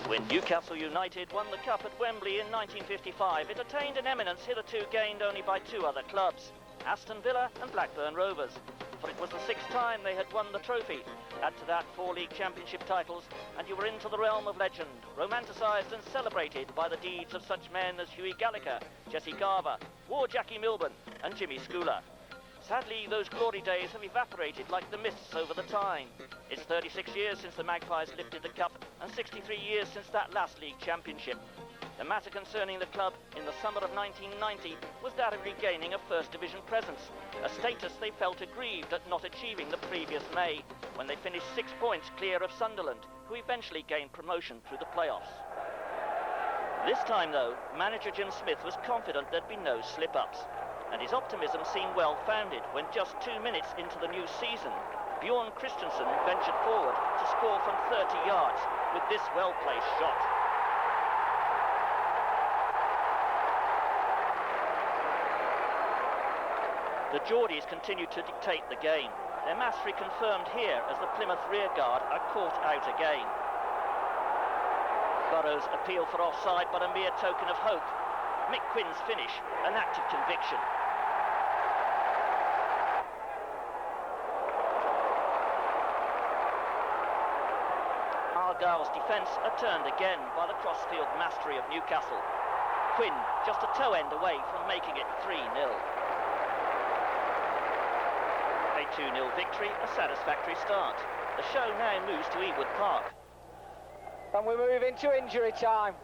When Newcastle United won the Cup at Wembley in 1955, it attained an eminence hitherto gained only by two other clubs, Aston Villa and Blackburn Rovers. For it was the sixth time they had won the trophy. Add to that 4 league championship titles, and you were into the realm of legend, romanticised and celebrated by the deeds of such men as Hughie Gallagher, Jesse Garver, War Jackie Milburn and Jimmy Schooler. Sadly, those glory days have evaporated like the mists over the Tyne. It's 36 years since the Magpies lifted the cup and 63 years since that last league championship. The matter concerning the club in the summer of 1990 was that of regaining a First Division presence, a status they felt aggrieved at not achieving the previous May, when they finished 6 points clear of Sunderland, who eventually gained promotion through the playoffs. This time, though, manager Jim Smith was confident there'd be no slip-ups, and his optimism seemed well-founded when just 2 minutes into the new season, Bjorn Christensen ventured forward to score from 30 yards with this well-placed shot. The Geordies continued to dictate the game, their mastery confirmed here as the Plymouth rearguard are caught out again. Burrows' appeal for offside, but a mere token of hope. Mick Quinn's finish, an act of conviction. Argyle's defence are turned again by the crossfield mastery of Newcastle. Quinn just a toe end away from making it 3-0. A 2-0 victory, a satisfactory start. The show now moves to Ewood Park. And we move into injury time.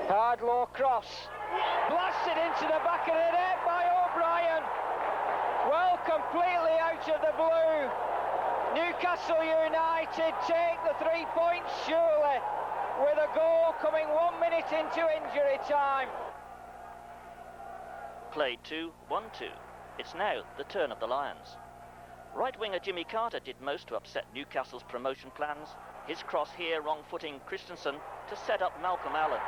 Hard low cross. Blasted into the back of the net by O'Brien. Well, completely out of the blue. Newcastle United take the 3 points surely, with a goal coming 1 minute into injury time. Played 2-1-2. It's now the turn of the Lions. Right winger Jimmy Carter did most to upset Newcastle's promotion plans. His cross here wrong-footing Christensen to set up Malcolm Allen.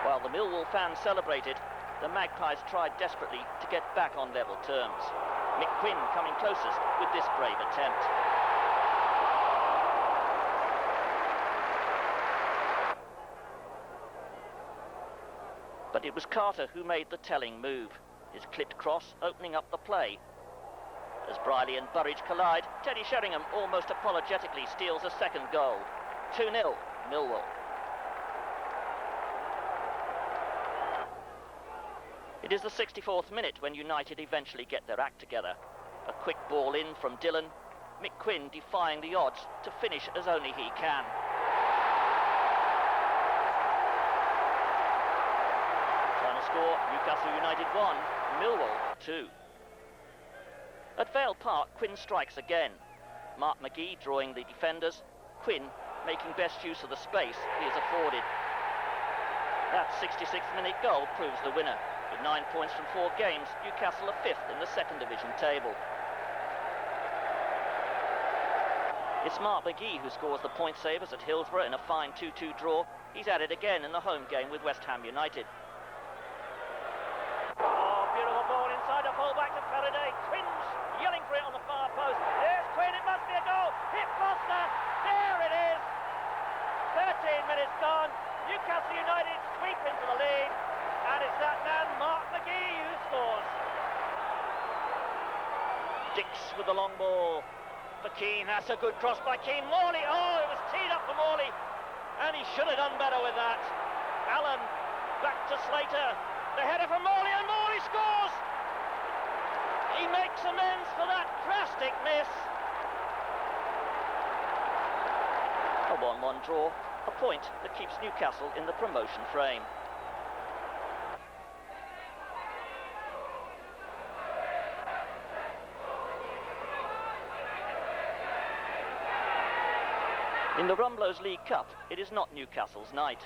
While the Millwall fans celebrated, the Magpies tried desperately to get back on level terms. Mick Quinn coming closest with this brave attempt. But it was Carter who made the telling move, his clipped cross opening up the play. As Briley and Burridge collide, Teddy Sheringham almost apologetically steals a second goal. 2-0, Millwall. It is the 64th minute when United eventually get their act together. A quick ball in from Dillon, Mick Quinn defying the odds to finish as only he can. Final score, Newcastle United 1, Millwall 2. At Vale Park, Quinn strikes again. Mark McGee drawing the defenders, Quinn making best use of the space he is afforded. That 66th minute goal proves the winner. With 9 points from 4 games, Newcastle are 5th in the second division table. It's Mark McGee who scores the point savers at Hillsborough in a fine 2-2 draw. He's at it again in the home game with West Ham United. Oh, beautiful ball inside the full-back to Faraday. Quinn's yelling for it on the far post. There's Quinn, it must be a goal. Hit Foster. There it is. 13 minutes gone. Newcastle United sweep into the lead. And it's that man, Mark McGee, who scores. Dix with the long ball. For Keane, that's a good cross by Keane. Morley, oh, it was teed up for Morley. And he should have done better with that. Allen, back to Slater. The header from Morley, and Morley scores. He makes amends for that drastic miss. A 1-1 draw, a point that keeps Newcastle in the promotion frame. In the Rumblow's League Cup, it is not Newcastle's night.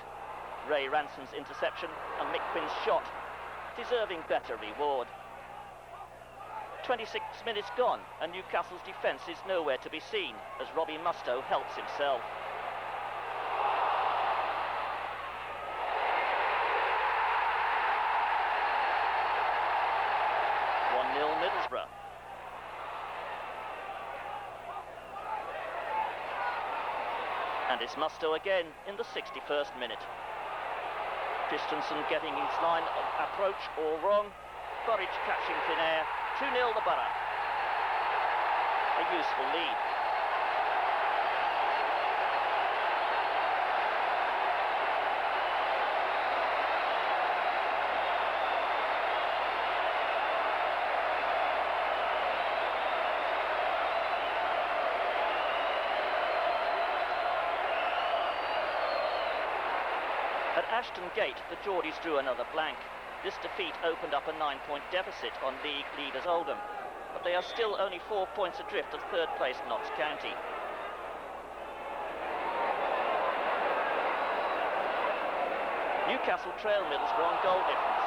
Ray Ranson's interception and Mick Quinn's shot, deserving better reward. 26 minutes gone and Newcastle's defence is nowhere to be seen as Robbie Mustoe helps himself. Middlesbrough. And it's Mustoe again in the 61st minute. Christensen getting his line of approach all wrong. Burridge catching thin air. 2-0 the Borough. A useful lead. At Ashton Gate, the Geordies drew another blank. This defeat opened up a 9-point deficit on league leaders Oldham, but they are still only 4 points adrift of third place Notts County. Newcastle trail Middlesbrough on goal difference,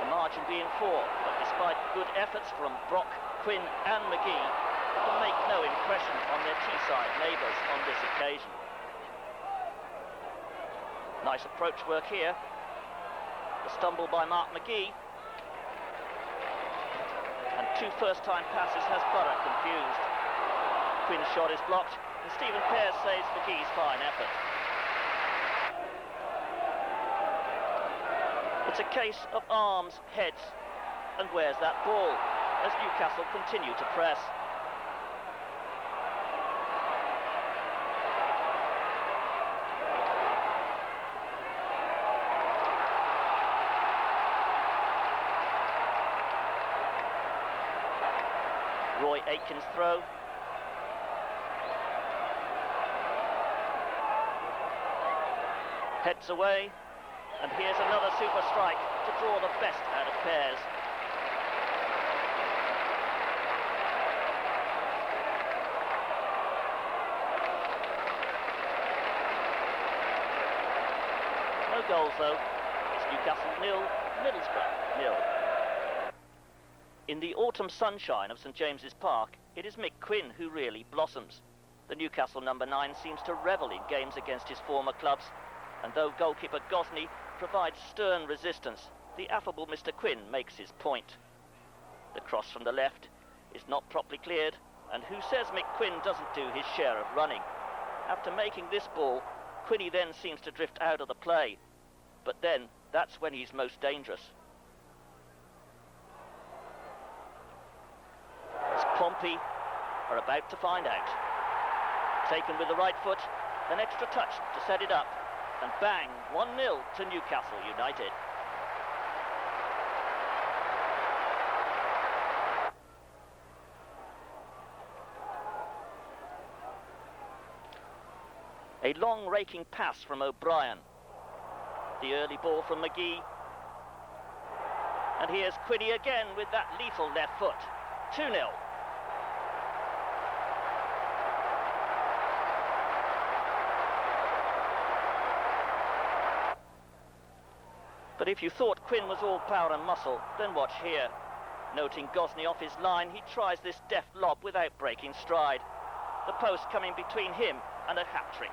the margin being 4, but despite good efforts from Brock, Quinn and McGee, it can make no impression on their Teesside neighbours on this occasion. Nice approach work here. The stumble by Mark McGee. And 2 first-time passes has Borough confused. Quinn's shot is blocked, and Stephen Pears saves McGee's fine effort. It's a case of arms, heads, and where's that ball, as Newcastle continue to press. Roy Aitken's throw. Heads away, and here's another super strike to draw the best out of Pears. No goals though. It's Newcastle 0, Middlesbrough 0. In the autumn sunshine of St James's Park, it is Mick Quinn who really blossoms. The Newcastle number 9 seems to revel in games against his former clubs, and though goalkeeper Gosney provides stern resistance, the affable Mr Quinn makes his point. The cross from the left is not properly cleared, and who says Mick Quinn doesn't do his share of running? After making this ball, Quinny then seems to drift out of the play, but then that's when he's most dangerous. Pompey are about to find out. Taken with the right foot, an extra touch to set it up, and bang, 1-0 to Newcastle United. A long raking pass from O'Brien. The early ball from McGee. And here's Quinny again with that lethal left foot. 2-0. But if you thought Quinn was all power and muscle, then watch here. Noting Gosney off his line, he tries this deft lob without breaking stride. The post coming between him and a hat-trick.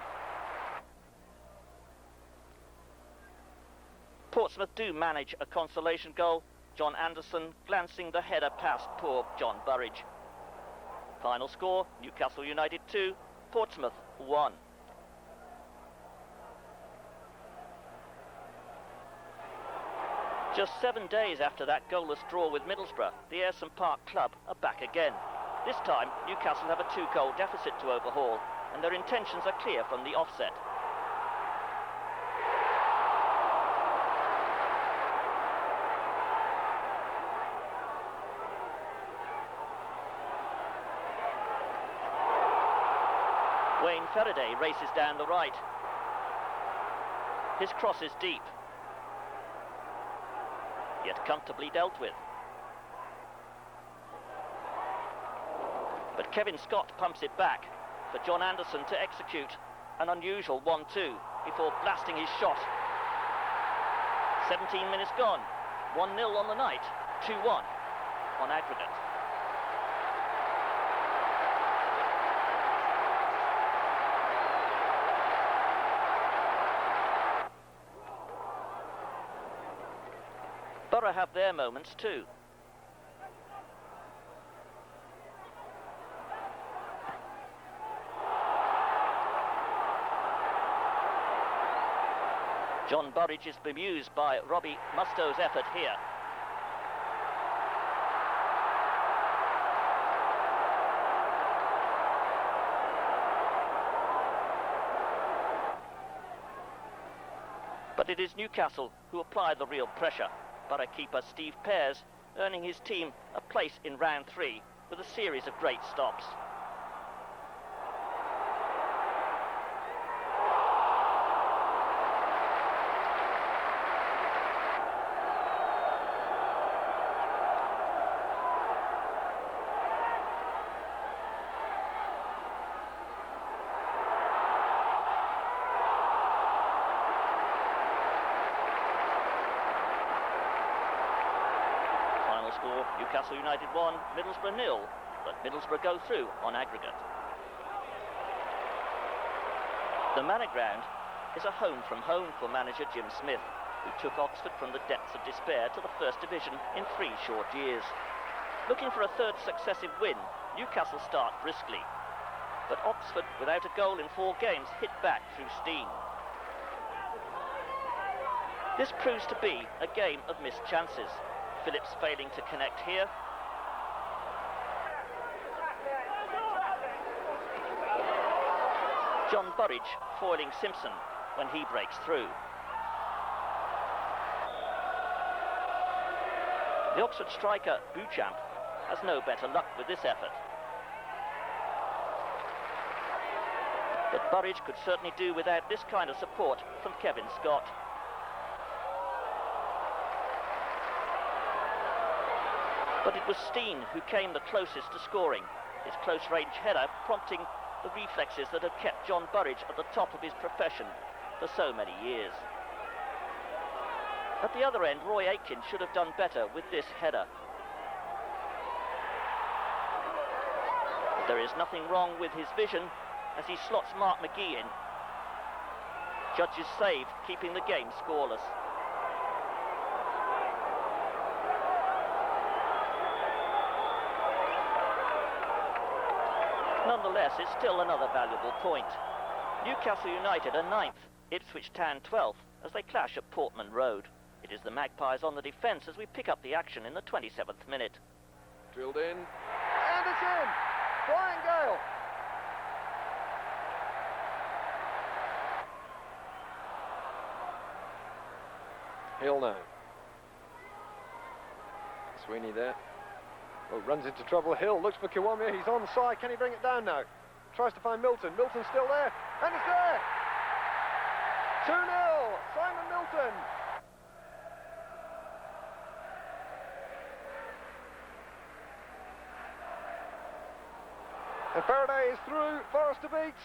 Portsmouth do manage a consolation goal. John Anderson glancing the header past poor John Burridge. Final score, Newcastle United 2, Portsmouth 1. Just 7 days after that goalless draw with Middlesbrough, the Ayresome Park club are back again. This time, Newcastle have a 2-goal deficit to overhaul, and their intentions are clear from the offset. Wayne Faraday races down the right. His cross is deep, yet comfortably dealt with. But Kevin Scott pumps it back for John Anderson to execute an unusual 1-2 before blasting his shot. 17 minutes gone, 1-0 on the night, 2-1 on aggregate. Borough have their moments too. John Burridge is bemused by Robbie Musto's effort here. But it is Newcastle who apply the real pressure. Borough keeper Steve Pears earning his team a place in round 3 with a series of great stops. Score, Newcastle United 1, Middlesbrough 0, but Middlesbrough go through on aggregate. The Manor Ground is a home from home for manager Jim Smith, who took Oxford from the depths of despair to the First Division in 3 short years. Looking for a third successive win, Newcastle start briskly, but Oxford, without a goal in 4 games, hit back through steam. This proves to be a game of missed chances. Phillips failing to connect here. John Burridge foiling Simpson when he breaks through. The Oxford striker, Beauchamp, has no better luck with this effort. But Burridge could certainly do without this kind of support from Kevin Scott. But it was Steen who came the closest to scoring, his close-range header prompting the reflexes that had kept John Burridge at the top of his profession for so many years. At the other end, Roy Aitken should have done better with this header. But there is nothing wrong with his vision as he slots Mark McGee in. Judges save, keeping the game scoreless. Nonetheless, it's still another valuable point. Newcastle United are 9th, Ipswich Town 12th, as they clash at Portman Road. It is the Magpies on the defence as we pick up the action in the 27th minute. Drilled in, and it's in! Flying Gale! Hill now. Sweeney there. Oh, runs into trouble. Hill looks for Kiwamia. He's onside. Can he bring it down now? Tries to find Milton. Milton's still there. And it's there! 2-0. Simon Milton. And Faraday is through. Forrest to beat.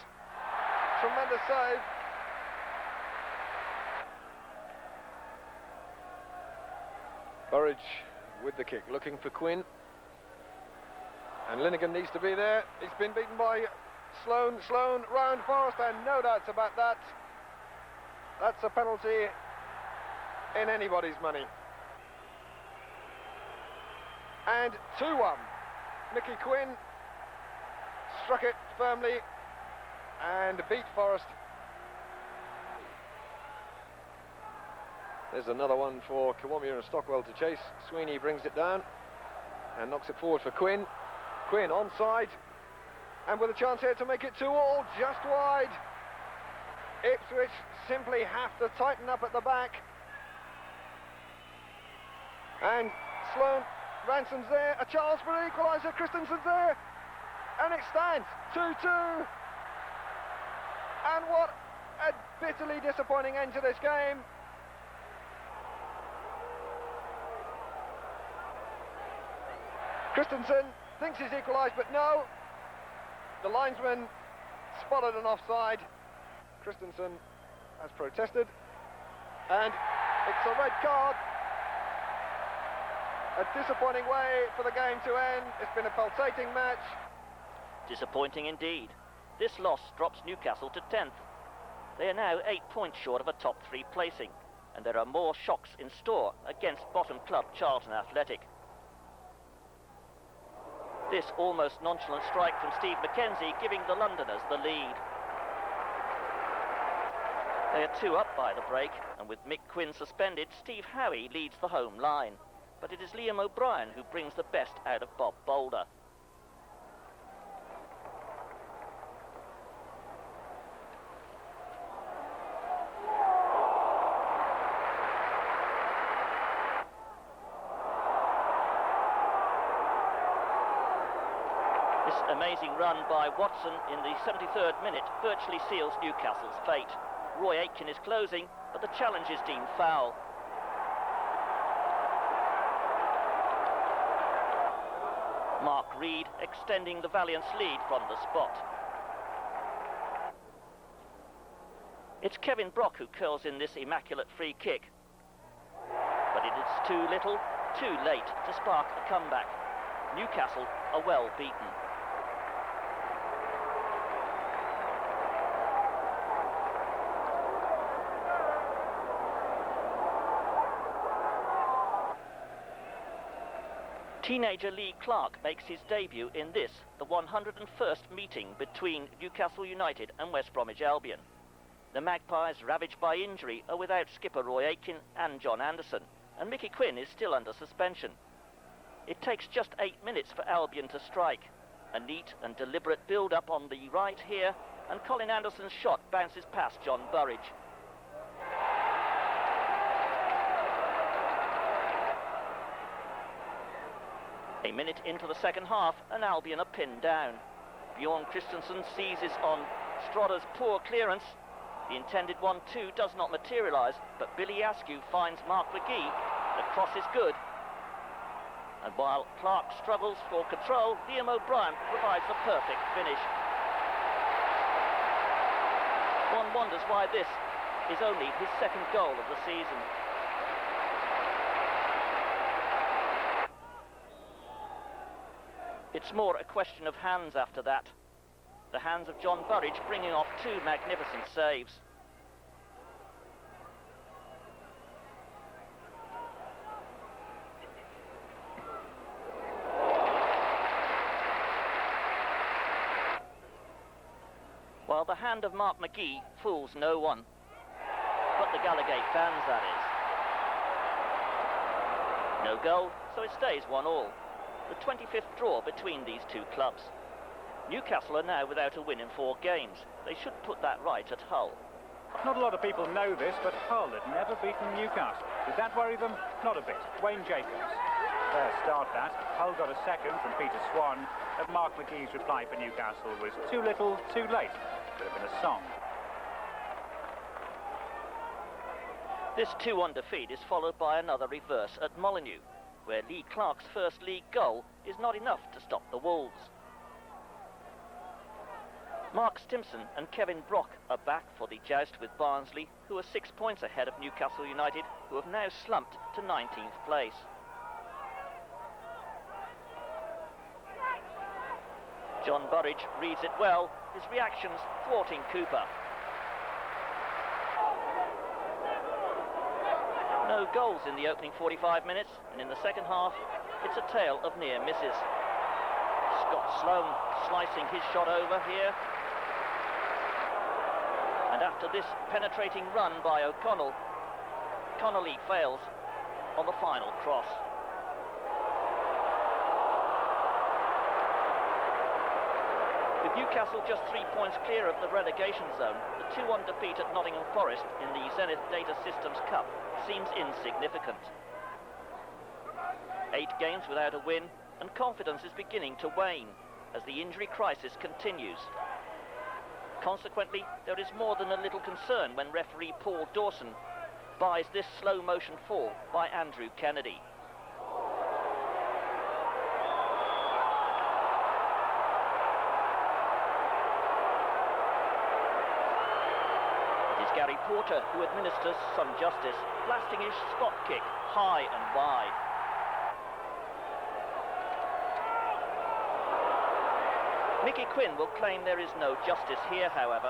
Tremendous save. Burridge with the kick. Looking for Quinn. And Linnigan needs to be there. He's been beaten by Sloan. Sloan round Forrest, and no doubts about that. That's a penalty in anybody's money. And 2-1. Mickey Quinn struck it firmly and beat Forrest. There's another one for Kiwamia and Stockwell to chase. Sweeney brings it down and knocks it forward for Quinn. Quinn onside, and with a chance here to make it 2-2, just wide. Ipswich simply have to tighten up at the back. And Sloan, Ransom's there, a chance for equaliser, Christensen's there, and it stands 2-2. And what a bitterly disappointing end to this game. Christensen thinks he's equalised, but no. The linesman spotted an offside. Christensen has protested, and it's a red card. A disappointing way for the game to end. It's been a pulsating match. Disappointing indeed. This loss drops Newcastle to 10th. They are now 8 points short of a top 3 placing, and there are more shocks in store against bottom club Charlton Athletic. This almost nonchalant strike from Steve McKenzie giving the Londoners the lead. They are 2 up by the break, and with Mick Quinn suspended, Steve Howie leads the home line. But it is Liam O'Brien who brings the best out of Bob Boulder. This amazing run by Watson in the 73rd minute virtually seals Newcastle's fate. Roy Aitken is closing, but the challenge is deemed foul. Mark Reed extending the Valiant's lead from the spot. It's Kevin Brock who curls in this immaculate free kick. But it is too little, too late to spark a comeback. Newcastle are well beaten. Teenager Lee Clark makes his debut in this, the 101st meeting between Newcastle United and West Bromwich Albion. The Magpies, ravaged by injury, are without skipper Roy Aitken and John Anderson, and Mickey Quinn is still under suspension. It takes just 8 minutes for Albion to strike. A neat and deliberate build-up on the right here, and Colin Anderson's shot bounces past John Burridge. A minute into the second half, and Albion are pinned down. Bjorn Christensen seizes on Strodder's poor clearance. The intended 1-2 does not materialise, but Billy Askew finds Mark McGee. The cross is good. And while Clark struggles for control, Liam O'Brien provides the perfect finish. One wonders why this is only his second goal of the season. It's more a question of hands after that. The hands of John Burridge bringing off 2 magnificent saves. While the hand of Mark McGee fools no one. But the Gallagate fans, that is. No goal, so it stays 1-1. The 25th draw between these 2 clubs. Newcastle are now without a win in 4 games. They should put that right at Hull. Not a lot of people know this, but Hull had never beaten Newcastle. Did that worry them? Not a bit. Wayne Jacobs. Fair start that. Hull got a second from Peter Swan, and Mark McGee's reply for Newcastle was too little, too late. Could have been a song. This 2-1 defeat is followed by another reverse at Molineux, where Lee Clark's first league goal is not enough to stop the Wolves. Mark Stimson and Kevin Brock are back for the joust with Barnsley, who are 6 points ahead of Newcastle United, who have now slumped to 19th place. John Burridge reads it well, his reactions thwarting Cooper. No goals in the opening 45 minutes, and in the second half, it's a tale of near misses. Scott Sloan slicing his shot over here. And after this penetrating run by O'Connell, Connolly fails on the final cross. With Newcastle just 3 points clear of the relegation zone, the 2-1 defeat at Nottingham Forest in the Zenith Data Systems Cup seems insignificant. 8 games without a win, and confidence is beginning to wane as the injury crisis continues. Consequently, there is more than a little concern when referee Paul Dawson buys this slow-motion fall by Andrew Kennedy. It is Gary Porter who administers some justice, blasting his spot kick high and wide. Mickey Quinn will claim there is no justice here, however.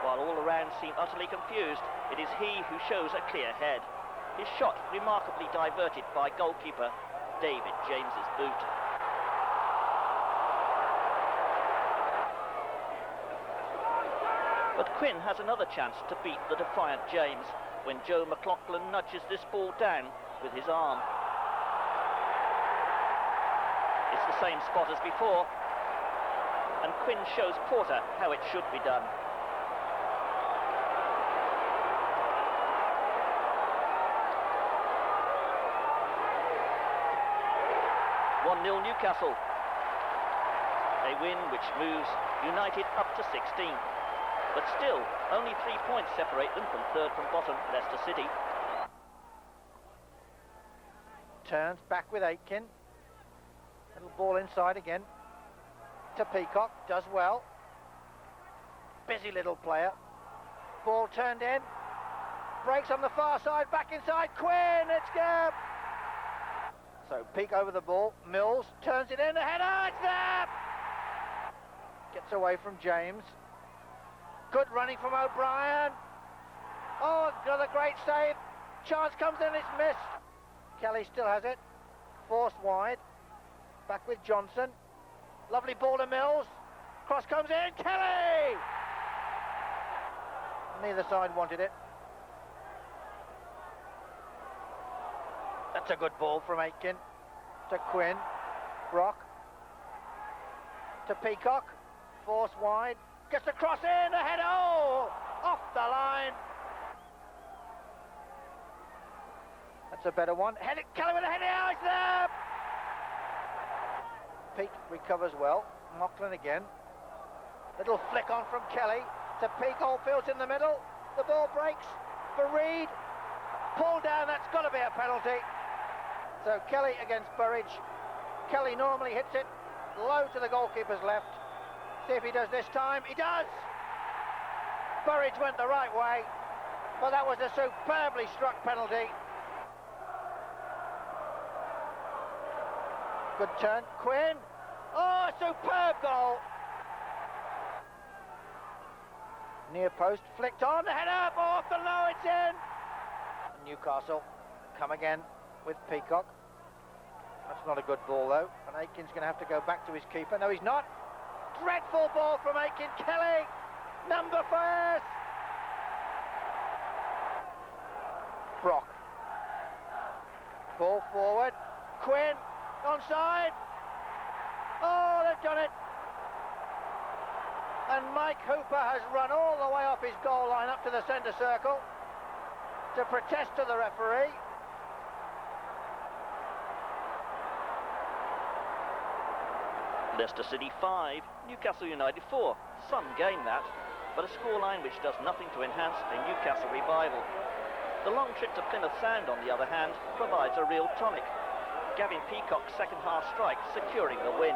While all around seem utterly confused, it is he who shows a clear head. His shot remarkably diverted by goalkeeper David James's boot. But Quinn has another chance to beat the defiant James when Joe McLaughlin nudges this ball down with his arm. It's the same spot as before, and Quinn shows Porter how it should be done. (1-0 Newcastle). A win which moves United up to 16th. But still, only 3 points separate them from third from bottom, Leicester City. Turns back with Aitken. Little ball inside again. To Peacock, does well. Busy little player. Ball turned in. Breaks on the far side, back inside, Quinn, it's good! So Peak over the ball, Mills turns it in, the header, it's there! Gets away from James. Good running from O'Brien. Oh, another great save. Chance comes in, it's missed. Kelly still has it. Forced wide. Back with Johnson. Lovely ball to Mills. Cross comes in, Kelly! Neither side wanted it. That's a good ball from Aitken. To Quinn. Brock. To Peacock. Force wide. Gets the cross in, the header, oh! Off the line. That's a better one. Head it, Kelly with a header, oh, it's there! Peak recovers well. Mocklin again. Little flick on from Kelly. To Peak, Oldfield's in the middle. The ball breaks for Reed. Pulled down, that's got to be a penalty. So Kelly against Burridge. Kelly normally hits it low to the goalkeeper's left. See if he does this time. He does! Burridge went the right way, but that was a superbly struck penalty. Good turn. Quinn. Oh, superb goal. Near post, flicked on, the header, off the low, it's in. Newcastle come again with Peacock. That's not a good ball though, and Aitken's going to have to go back to his keeper. No, he's not. Dreadful ball from Aitken. Kelly, number first. Brock. Ball forward. Quinn, onside. Oh, they've done it. And Mike Hooper has run all the way off his goal line up to the centre circle to protest to the referee. Leicester City 5, Newcastle United 4. Some game that, but a scoreline which does nothing to enhance a Newcastle revival. The long trip to Plymouth Sound, on the other hand, provides a real tonic. Gavin Peacock's second half strike securing the win.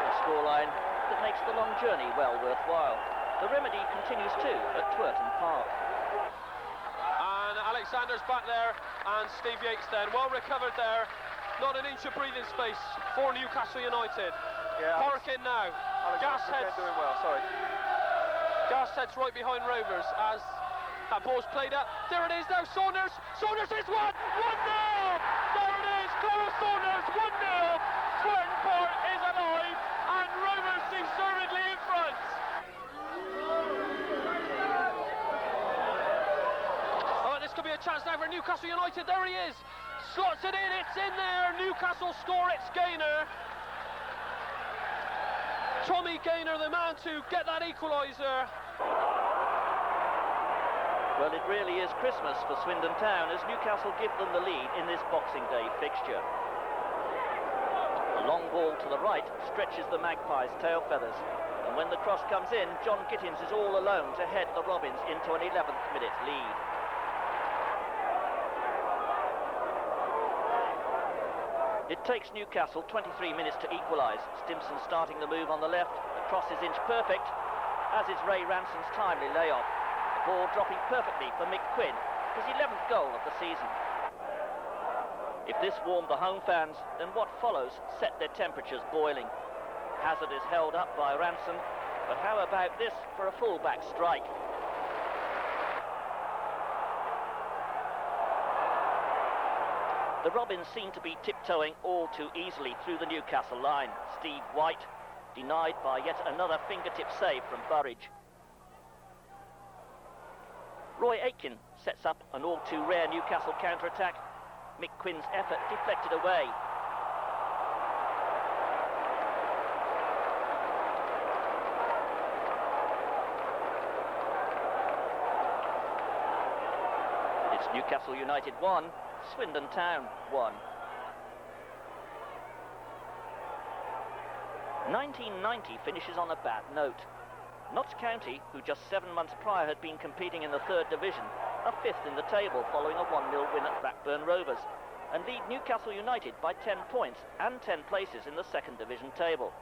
A scoreline that makes the long journey well worthwhile. The remedy continues too at Twerton Park. And Alexander's back there, and Steve Yates then. Well recovered there. Not an inch of breathing space for Newcastle United. Yeah, Park in now. Gas heads doing well, sorry. Gas heads right behind Rovers as that ball's played up. There it is now, Saunders. Saunders is 1-0! There it is, Clara Saunders, 1-0. Twerton Park is alive, and Rovers deservedly in front. This could be a chance now for Newcastle United. There he is. Slots it in. It's in there. Newcastle score. It's Gaynor. Tommy Gaynor, the man to get that equaliser. Well, it really is Christmas for Swindon Town as Newcastle give them the lead in this Boxing Day fixture. A long ball to the right stretches the Magpies' tail feathers. And when the cross comes in, John Gittins is all alone to head the Robins into an 11th minute lead. It takes Newcastle 23 minutes to equalise. Stimson starting the move on the left. The cross is inch perfect, as is Ray Ranson's timely layoff. The ball dropping perfectly for Mick Quinn, his 11th goal of the season. If this warmed the home fans, then what follows set their temperatures boiling. Hazard is held up by Ranson, but how about this for a full-back strike? The Robins seem to be tiptoeing all too easily through the Newcastle line. Steve White denied by yet another fingertip save from Burridge. Roy Aitken sets up an all too rare Newcastle counter-attack. Mick Quinn's effort deflected away. It's Newcastle United 1, Swindon Town 1. 1990 finishes on a bad note. Notts County, who just 7 months prior had been competing in the 3rd division, are 5th in the table following a 1-0 win at Blackburn Rovers, and lead Newcastle United by 10 points and 10 places in the 2nd division table.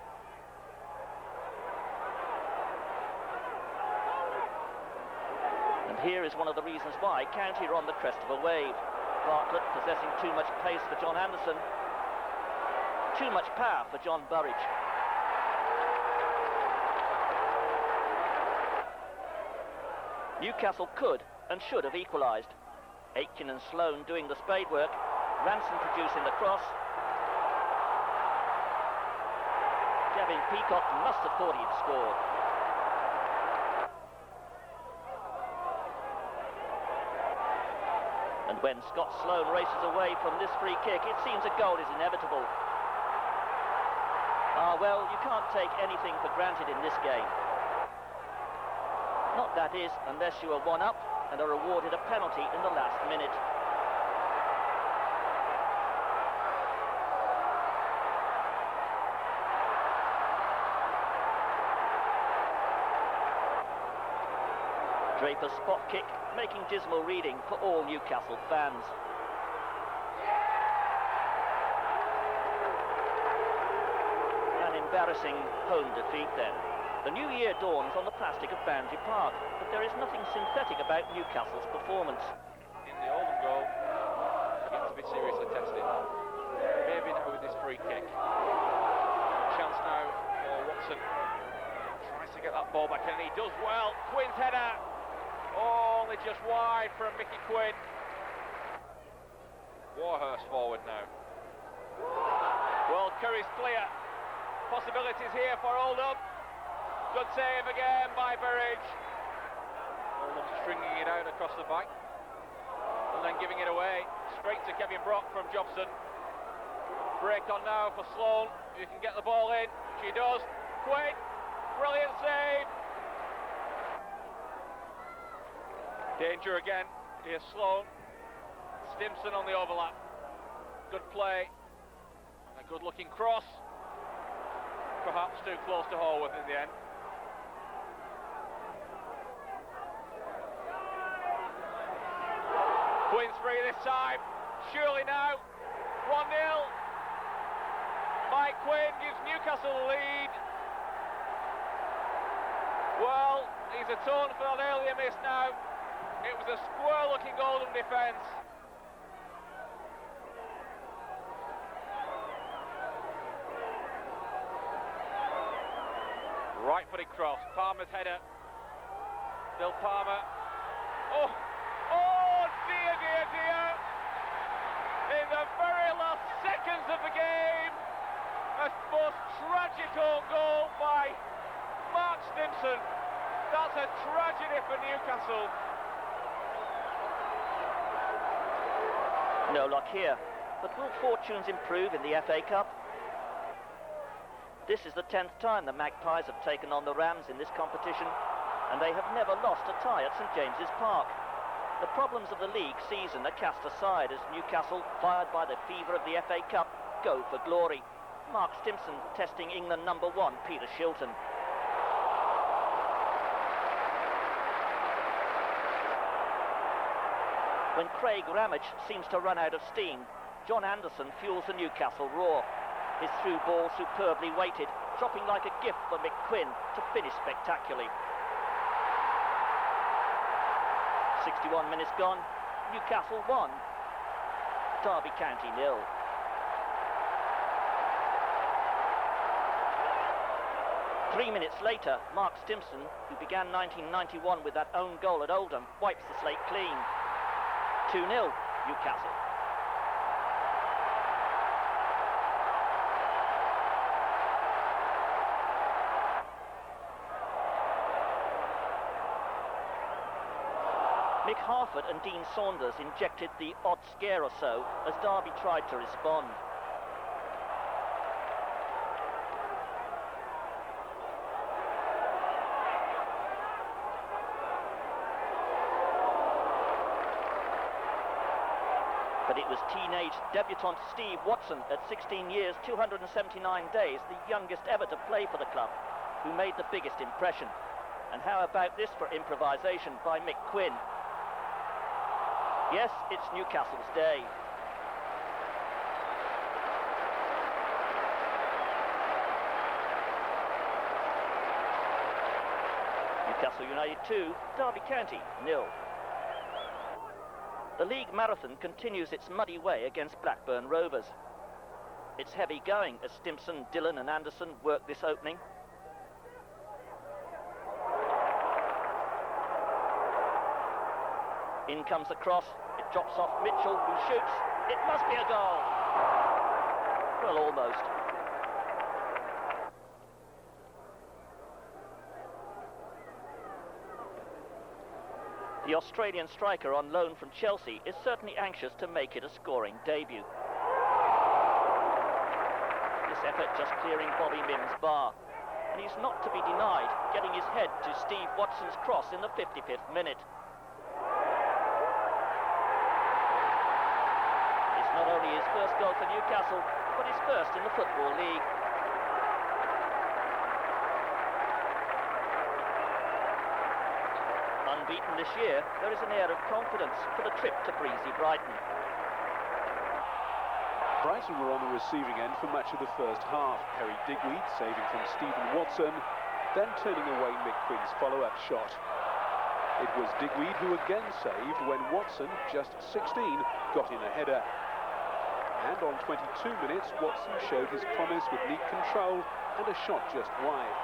And here is one of the reasons why County are on the crest of a wave. Bartlett possessing too much pace for John Anderson, too much power for John Burridge. Newcastle could and should have equalised. Aitken and Sloane doing the spade work, Ranson producing the cross. Gavin Peacock must have thought he'd scored. And when Scott Sloane races away from this free kick, it seems a goal is inevitable. Well, you can't take anything for granted in this game. Not that is, unless you are 1-up and are awarded a penalty in the last minute. Draper's spot kick, making dismal reading for all Newcastle fans. An embarrassing home defeat then. The new year dawns on the plastic of Boundary Park, but there is nothing synthetic about Newcastle's performance. In the Oldham goal, yet to be seriously tested. Maybe now with this free kick. Chance now for Watson. Tries to get that ball back and he does well. Quinn's header. Only just wide from Mickey Quinn. Warhurst forward now. Well, Curry's clear. Possibilities here for Oldham. Good save again by Burridge. Oldham stringing it out across the back. And then giving it away. Straight to Kevin Brock from Jobson. Break on now for Sloane. You can get the ball in. She does. Quinn. Brilliant save. Danger again. Here's Sloane. Stimson on the overlap. Good play. A good looking cross. Perhaps too close to Horworth in the end. Quinn's free this time. Surely now. 1-0. Mike Quinn gives Newcastle the lead. Well, he's atoned for that earlier miss now. It was a square-looking Oldham defence. Right-footed cross. Palmer's header. Still Palmer. Oh! Oh, dear, dear, dear! In the very last seconds of the game, a most tragic own goal by Mark Stimson. That's a tragedy for Newcastle. No luck here, but will fortunes improve in the FA Cup? This is the 10th time the Magpies have taken on the Rams in this competition, and they have never lost a tie at St James's Park. The problems of the league season are cast aside as Newcastle, fired by the fever of the FA Cup, go for glory. Mark Stimson testing England number 1, Peter Shilton. When Craig Ramage seems to run out of steam, John Anderson fuels the Newcastle roar. His through ball superbly weighted, dropping like a gift for Mick Quinn to finish spectacularly. 61 minutes gone, Newcastle 1, Derby County 0. Three minutes later, Mark Stimson, who began 1991 with that own goal at Oldham, wipes the slate clean. 2-0, Newcastle. Mick Harford and Dean Saunders injected the odd scare or so as Derby tried to respond. But it was teenage debutant Steve Watson at 16 years, 279 days, the youngest ever to play for the club, who made the biggest impression. And how about this for improvisation by Mick Quinn? Yes, it's Newcastle's day. Newcastle United 2, Derby County 0. The league marathon continues its muddy way against Blackburn Rovers. It's heavy going as Stimpson, Dillon and Anderson work this opening. In comes the cross, it drops off Mitchell, who shoots. It must be a goal. Well, almost. The Australian striker on loan from Chelsea is certainly anxious to make it a scoring debut. This effort just clearing Bobby Mims' bar. And he's not to be denied getting his head to Steve Watson's cross in the 55th minute. It's not only his first goal for Newcastle, but his first in the Football League. Unbeaten this year, there is an air of confidence for the trip to breezy Brighton. Brighton were on the receiving end for much of the first half. Harry Digweed saving from Stephen Watson, then turning away Mick Quinn's follow-up shot. It was Digweed who again saved when Watson, just 16, got in a header. And on 22 minutes, Watson showed his promise with neat control and a shot just wide.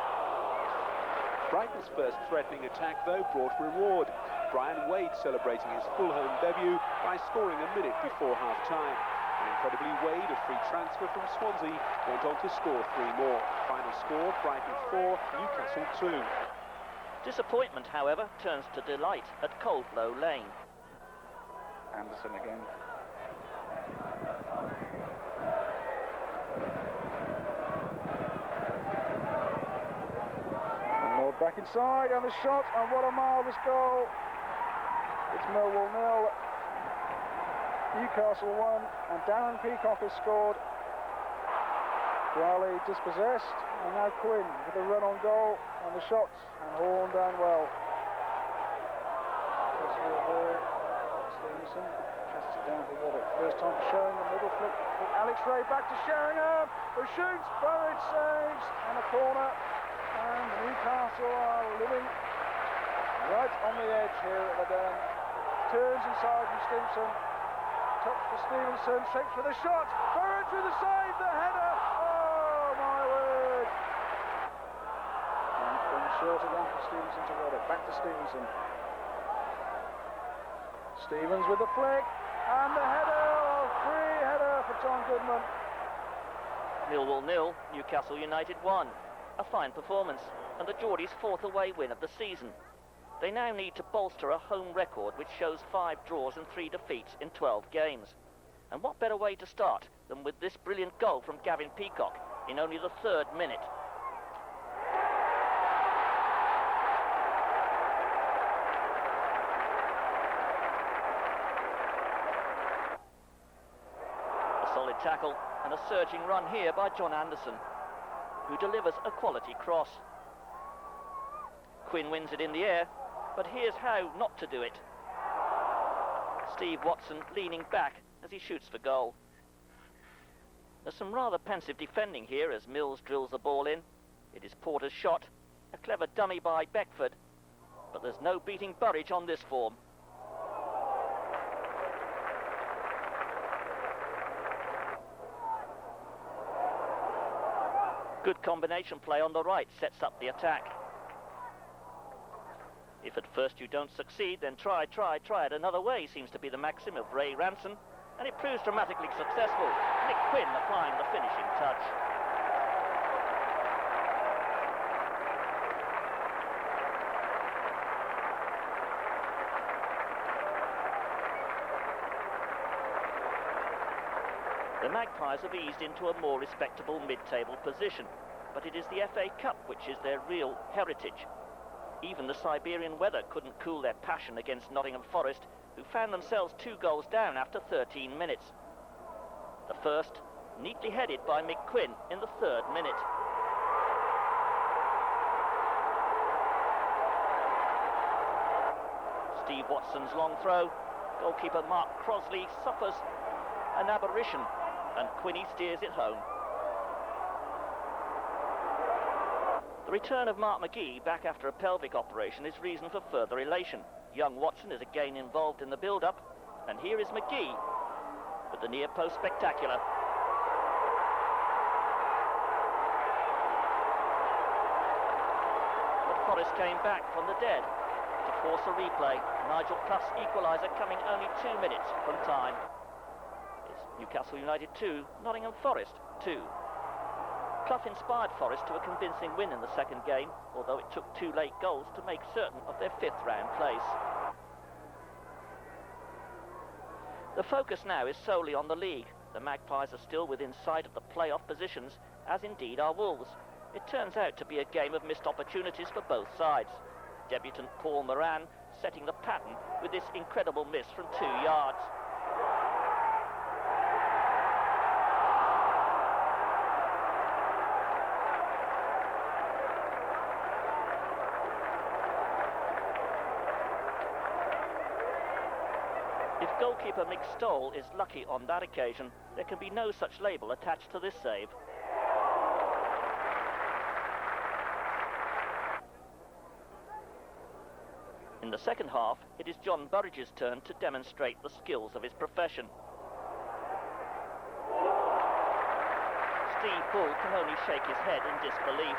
Brighton's first threatening attack, though, brought reward. Brian Wade celebrating his full home debut by scoring a minute before half-time. And incredibly, Wade, a free transfer from Swansea, went on to score 3 more. Final score, Brighton 4, Newcastle 2. Disappointment, however, turns to delight at Coldblow Lane. Anderson again. Back inside, and the shot, and what a marvellous goal. It's Millwall 0, Newcastle 1, and Darren Peacock has scored. Riley dispossessed, and now Quinn with a run on goal, and the shots, and Horn down well. Stevenson casts it down to Waddick. First time for Sheringham, middle flick. Alex Ray back to Sheringham, who shoots, Burridge saves, and a corner. And Newcastle are living right on the edge here at the Den. Turns inside from Stimpson. Touch for Stevenson. Shakes for the shot. Burridge with the save. The header. Oh, my word. And short again for Stevenson to Roddick. Back to Stevenson. Stevens with the flick. And the header. Oh, free header for John Goodman. Millwall 0, Newcastle United 1. A fine performance, and the Geordies' 4th away win of the season. They now need to bolster a home record which shows 5 draws and 3 defeats in 12 games. And what better way to start than with this brilliant goal from Gavin Peacock in only the 3rd minute. A solid tackle and a surging run here by John Anderson, who delivers a quality cross. Quinn wins it in the air, but here's how not to do it. Steve Watson leaning back as he shoots for goal. There's some rather pensive defending here as Mills drills the ball in. It is Porter's shot, a clever dummy by Beckford, but there's no beating Burridge on this form. Good combination play on the right sets up the attack. If at first you don't succeed, then try it another way seems to be the maxim of Ray Ranson, and it proves dramatically successful. Nick Quinn applying the finishing touch. Magpies have eased into a more respectable mid-table position, but it is the FA Cup which is their real heritage. Even the Siberian weather couldn't cool their passion against Nottingham Forest, who found themselves 2 goals down after 13 minutes. The first, neatly headed by Mick Quinn in the 3rd minute. Steve Watson's long throw. Goalkeeper Mark Crosley suffers an aberration, and Quinny steers it home. The return of Mark McGee back after a pelvic operation is reason for further elation. Young Watson is again involved in the build-up, and here is McGee with the near post spectacular. But Forest came back from the dead to force a replay. Nigel Clough's equaliser coming only 2 minutes from time. It's Newcastle United 2, Nottingham Forest 2. Clough inspired Forest to a convincing win in the second game, although it took 2 late goals to make certain of their 5th round place. The focus now is solely on the league. The Magpies are still within sight of the playoff positions, as indeed are Wolves. It turns out to be a game of missed opportunities for both sides. Debutant Paul Moran setting the pattern with this incredible miss from 2 yards. If goalkeeper Mick Stoll is lucky on that occasion, there can be no such label attached to this save. In the second half, it is John Burridge's turn to demonstrate the skills of his profession. Steve Bull can only shake his head in disbelief.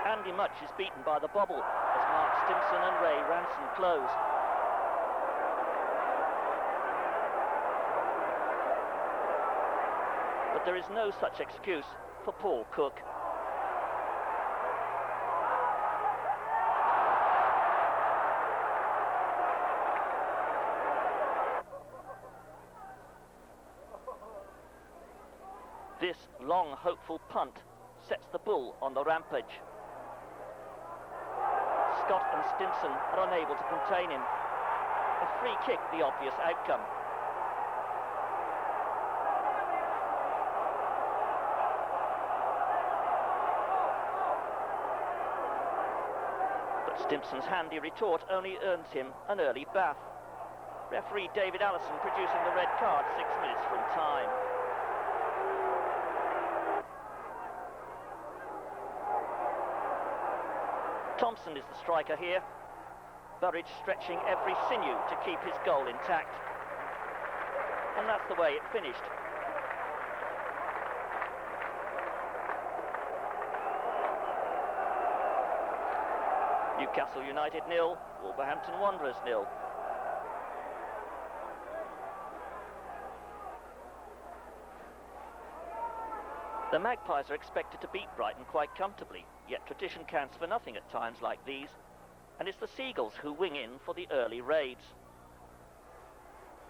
Andy Much is beaten by the bobble as Mark Stimson and Ray Ranson close. But there is no such excuse for Paul Cook. This long, hopeful punt sets the Bull on the rampage. Scott and Stimson are unable to contain him. A free kick, the obvious outcome. But Stimson's handy retort only earns him an early bath. Referee David Allison producing the red card 6 minutes from time. Thompson is the striker here. Burridge stretching every sinew to keep his goal intact. And that's the way it finished. Newcastle United 0, Wolverhampton Wanderers 0. The Magpies are expected to beat Brighton quite comfortably, yet tradition counts for nothing at times like these, and it's the Seagulls who wing in for the early raids.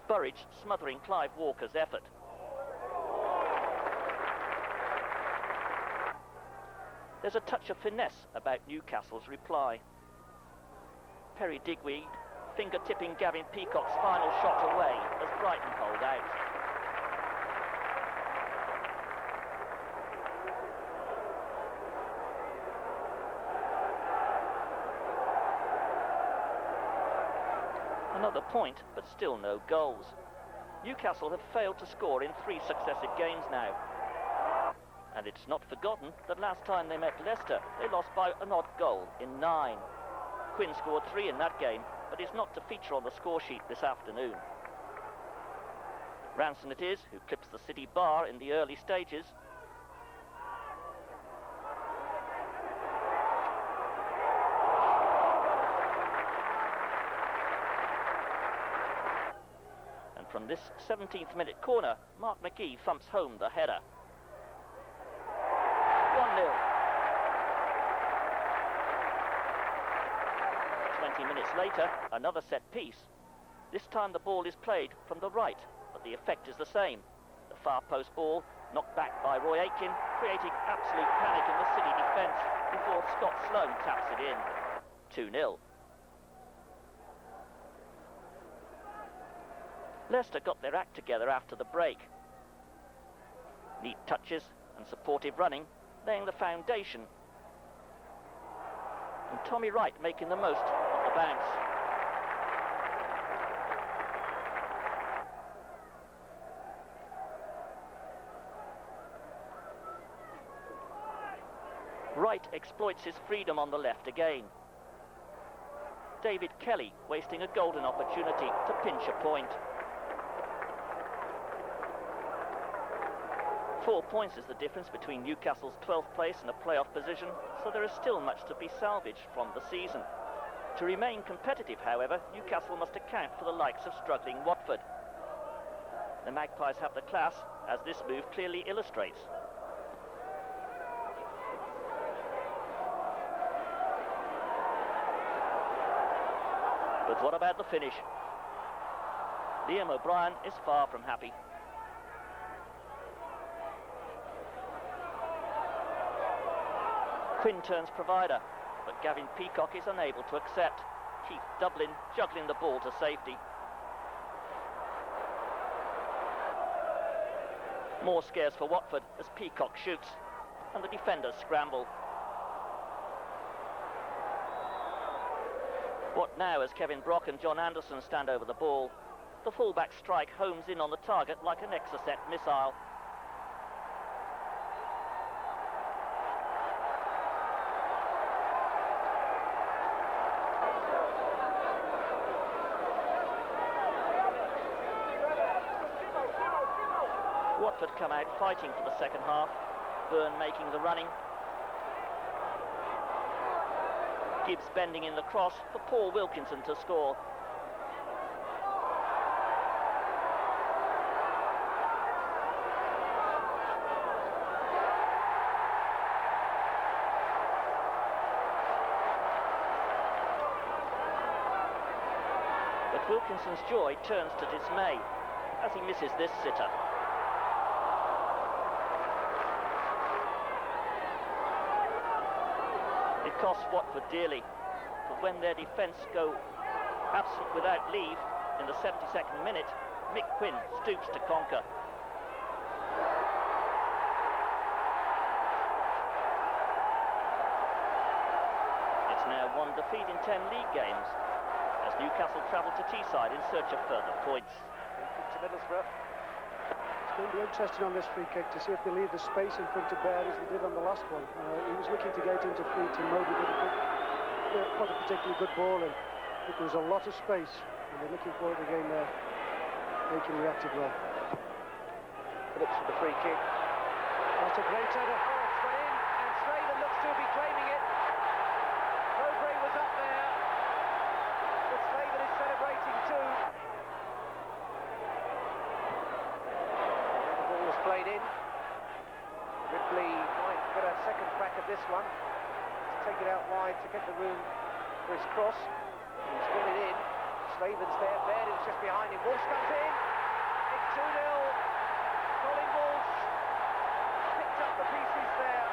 Burridge smothering Clive Walker's effort. There's a touch of finesse about Newcastle's reply. Perry Digweed finger-tipping Gavin Peacock's final shot away as Brighton hold out. Another point, but still no goals. Newcastle have failed to score in 3 successive games now. And it's not forgotten that last time they met Leicester, they lost by an odd goal in 9. Quinn scored 3 in that game, but is not to feature on the score sheet this afternoon. Ranson it is who clips the City bar in the early stages. From this 17th minute corner, Mark McGee thumps home the header. 1-0. later, another set piece. This time the ball is played from the right, but the effect is the same. The far post ball knocked back by Roy Aitken, creating absolute panic in the City defence before Scott Sloane taps it in. 2-0. Leicester got their act together after the break. Neat touches and supportive running, laying the foundation. And Tommy Wright making the most of the bounce. Wright exploits his freedom on the left again. David Kelly wasting a golden opportunity to pinch a point. 4 points is the difference between Newcastle's 12th place and a playoff position, so there is still much to be salvaged from the season. To remain competitive, however, Newcastle must account for the likes of struggling Watford. The Magpies have the class, as this move clearly illustrates. But what about the finish? Liam O'Brien is far from happy. Quinn turns provider, but Gavin Peacock is unable to accept. Keith Dublin juggling the ball to safety. More scares for Watford as Peacock shoots, and the defenders scramble. What now as Kevin Brock and John Anderson stand over the ball? The fullback strike homes in on the target like an Exocet missile. Watford come out fighting for the second half. Byrne making the running. Gibbs bending in the cross for Paul Wilkinson to score. But Wilkinson's joy turns to dismay as he misses this sitter. It costs Watford dearly, but when their defence go absent without leave in the 72nd minute, Mick Quinn stoops to conquer. It's now one defeat in 10 league games as Newcastle travel to Teesside in search of further points. To Middlesbrough. It's going to be interesting on this free kick to see if they leave the space in front of Baird as they did on the last one. He was looking to get into feet and Moby didn't put a particularly good ball in. But there was a lot of space and they're looking forward to getting there. Aiken reacted well. Phillips with the free kick. That's a great header. Oh, it's gone in, and Slaven looks to be claiming it. Mowbray was up there, but Slaven is celebrating too. And the ball was played in. Ripley might get a second crack at this one. To take it out wide to get the room for his cross. He's got it in. Slaven's there. Baird is just behind him. Walsh comes in. It's 2-0. Colin Walsh picked up the pieces there.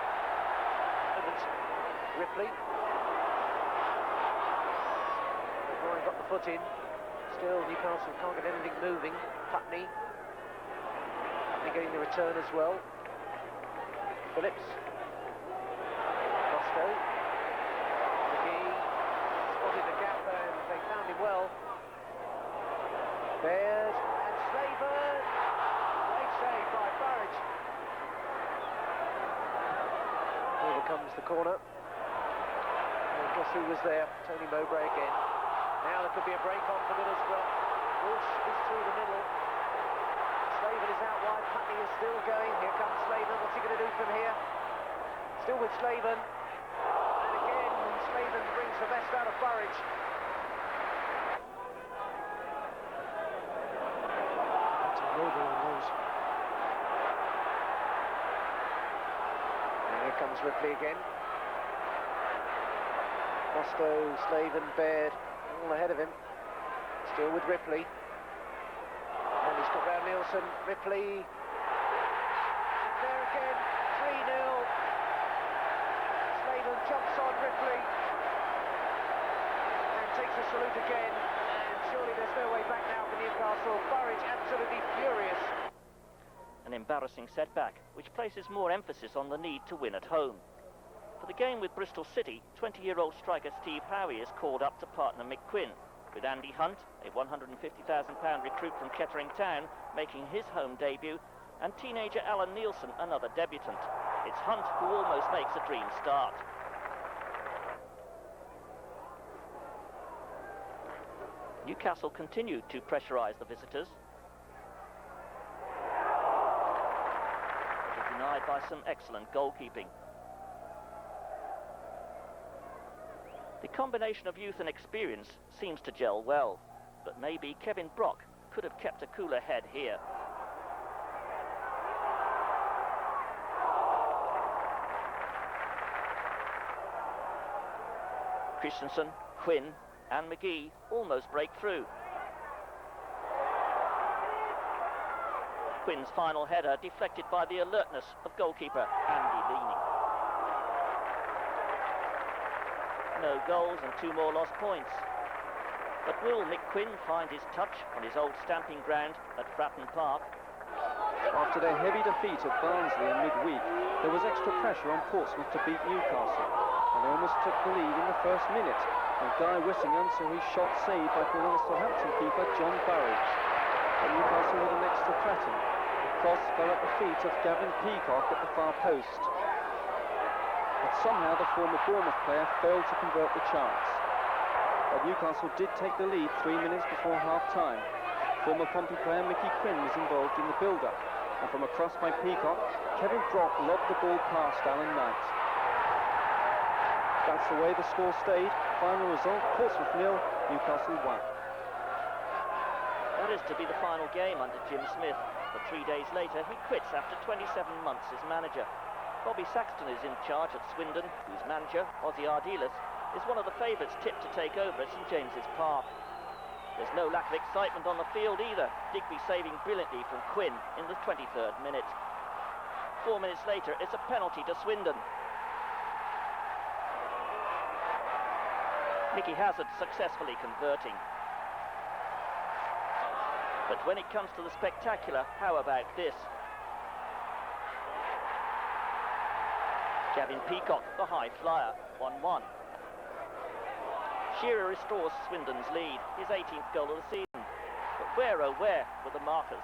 Ripley. O'Brien got the foot in. Still, Newcastle can't get anything moving. Putney getting the return as well. Phillips. Costo. McGee spotted the gap and they found him well. Baird and Slaven. Great save by Burridge. Here comes the corner. And guess who was there? Tony Mowbray again. Now there could be a break on for Middlesbrough. Walsh is through the middle. Slaven is out wide. Putney is still going. Here comes Slaven. What's he going to do from here? Still with Slaven. And again, Slaven brings the best out of Burridge. That's a rover on those. And here comes Ripley again. Costo, Slaven, Baird. all ahead of him. Still with Ripley. And he's got round Nielsen. Ripley. There again. 3-0. Sladen jumps on Ripley. And takes a salute again. And surely there's no way back now for Newcastle. Burridge absolutely furious. An embarrassing setback, which places more emphasis on the need to win at home. For the game with Bristol City, 20-year-old striker Steve Howie is called up to partner Mick Quinn, with Andy Hunt, a £150,000 recruit from Kettering Town, making his home debut, and teenager Alan Nielsen, another debutant. It's Hunt who almost makes a dream start. Newcastle continued to pressurise the visitors. But denied by some excellent goalkeeping. The combination of youth and experience seems to gel well, but maybe Kevin Brock could have kept a cooler head here. Christensen, Quinn and McGee almost break through. Quinn's final header deflected by the alertness of goalkeeper Andy Leaning. No goals and 2 more lost points. But will Mick Quinn find his touch on his old stamping ground at Fratton Park? After their heavy defeat at Barnsley in midweek, there was extra pressure on Portsmouth to beat Newcastle, and they almost took the lead in the first minute, and Guy Wissingham saw his shot saved by former Southampton keeper John Burridge. But Newcastle with an extra threaten. The cross fell at the feet of Gavin Peacock at the far post. But somehow the former Bournemouth player failed to convert the chance. But Newcastle did take the lead 3 minutes before half-time. Former Pompey player Mickey Quinn was involved in the build-up, and from a cross by Peacock, Kevin Brock lobbed the ball past Alan Knight. That's the way the score stayed. Final result, Portsmouth 0, Newcastle 1. That is to be the final game under Jim Smith, but 3 days later he quits after 27 months as manager. Bobby Saxton is in charge at Swindon, whose manager, Ozzy Ardiles, is one of the favourites tipped to take over at St James's Park. There's no lack of excitement on the field either, Digby saving brilliantly from Quinn in the 23rd minute. 4 minutes later, it's a penalty to Swindon. Mickey Hazard successfully converting. But when it comes to the spectacular, how about this? Gavin Peacock, the high flyer, 1-1. Shearer restores Swindon's lead, his 18th goal of the season. But where, oh where, were the markers?